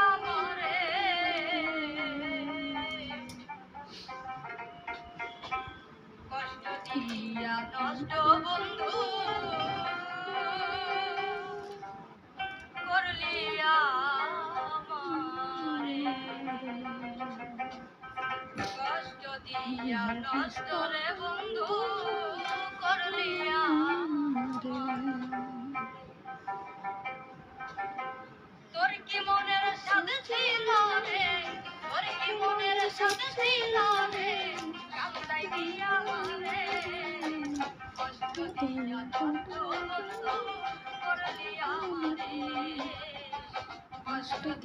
আমারে কষ্ট দিয়া নষ্ট বন্ধু করলি আমারে কষ্ট দিয়া নষ্ট রে বন্ধু করলি তোর কি মনের সাথে ছিল রে তোর কি মনের সাথে ছিল রে কামড়াই দিয়া আমারে কষ্ট দিয়া নষ্ট বন্ধু করলি আমারে কষ্ট